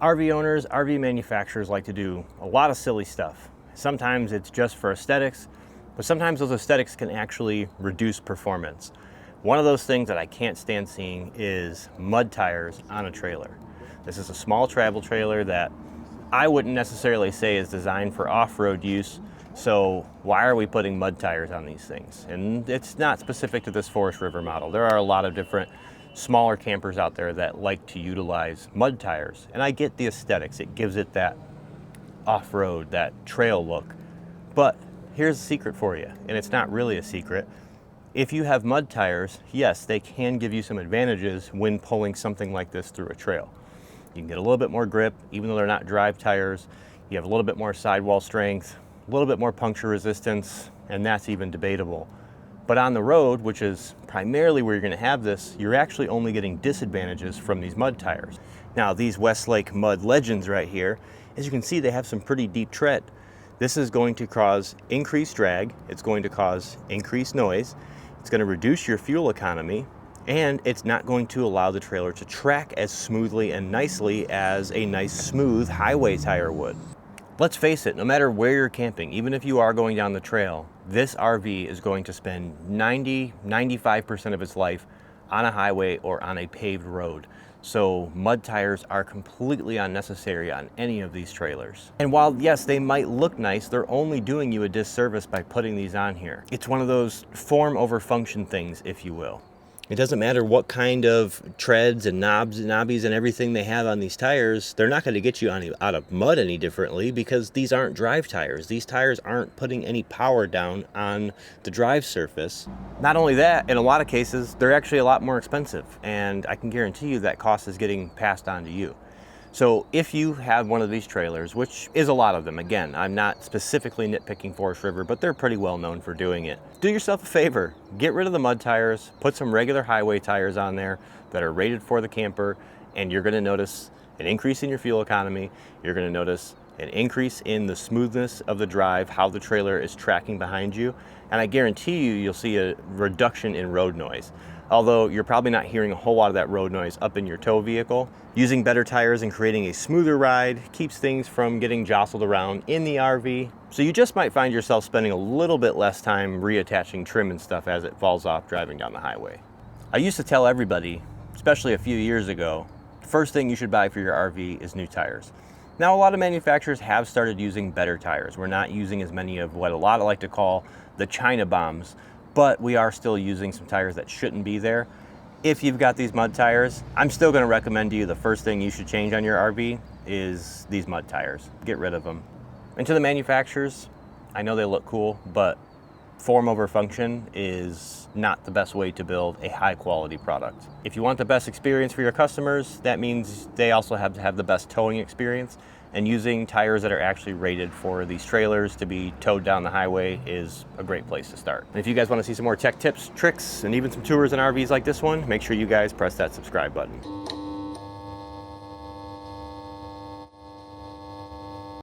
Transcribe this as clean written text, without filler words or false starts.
RV owners, RV manufacturers like to do a lot of silly stuff. Sometimes it's just for aesthetics, but sometimes those aesthetics can actually reduce performance. One of those things that I can't stand seeing is mud tires on a trailer. This is a small travel trailer that I wouldn't necessarily say is designed for off-road use, so why are we putting mud tires on these things? And it's not specific to this Forest River model. There are a lot of different smaller campers out there that like to utilize mud tires, and I get the aesthetics. It gives it that off-road, that trail look. But here's a secret for you, and it's not really a secret. If you have mud tires, yes, they can give you some advantages when pulling something like this through a trail. You can get a little bit more grip, even though they're not drive tires. You have a little bit more sidewall strength, a little bit more puncture resistance, and that's even debatable. But on the road, which is primarily where you're going to have this, you're actually only getting disadvantages from these mud tires. Now, these Westlake Mud Legends right here, as you can see, they have some pretty deep tread. This is going to cause increased drag, it's going to cause increased noise, it's going to reduce your fuel economy, and it's not going to allow the trailer to track as smoothly and nicely as a nice smooth highway tire would. Let's face it, no matter where you're camping, even if you are going down the trail, this RV is going to spend 95% of its life on a highway or on a paved road. So mud tires are completely unnecessary on any of these trailers. And while yes, they might look nice, they're only doing you a disservice by putting these on here. It's one of those form over function things, if you will. It doesn't matter what kind of treads and knobs and knobbies and everything they have on these tires, they're not going to get you out of mud any differently because these aren't drive tires. These tires aren't putting any power down on the drive surface. Not only that, in a lot of cases, they're actually a lot more expensive, and I can guarantee you that cost is getting passed on to you. So if you have one of these trailers, which is a lot of them, again, I'm not specifically nitpicking Forest River, but they're pretty well known for doing it. Do yourself a favor, get rid of the mud tires, put some regular highway tires on there that are rated for the camper, and you're gonna notice an increase in your fuel economy. You're gonna notice an increase in the smoothness of the drive, how the trailer is tracking behind you, and I guarantee you'll see a reduction in road noise. Although you're probably not hearing a whole lot of that road noise up in your tow vehicle. Using better tires and creating a smoother ride keeps things from getting jostled around in the RV. So you just might find yourself spending a little bit less time reattaching trim and stuff as it falls off driving down the highway. I used to tell everybody, especially a few years ago, the first thing you should buy for your RV is new tires. Now, a lot of manufacturers have started using better tires. We're not using as many of what a lot like to call the China bombs, but we are still using some tires that shouldn't be there. If you've got these mud tires, I'm still gonna recommend to you the first thing you should change on your RV is these mud tires. Get rid of them. And to the manufacturers, I know they look cool, but form over function is not the best way to build a high quality product. If you want the best experience for your customers, that means they also have to have the best towing experience, and using tires that are actually rated for these trailers to be towed down the highway is a great place to start. And if you guys want to see some more tech tips, tricks, and even some tours in RVs like this one, make sure you guys press that subscribe button.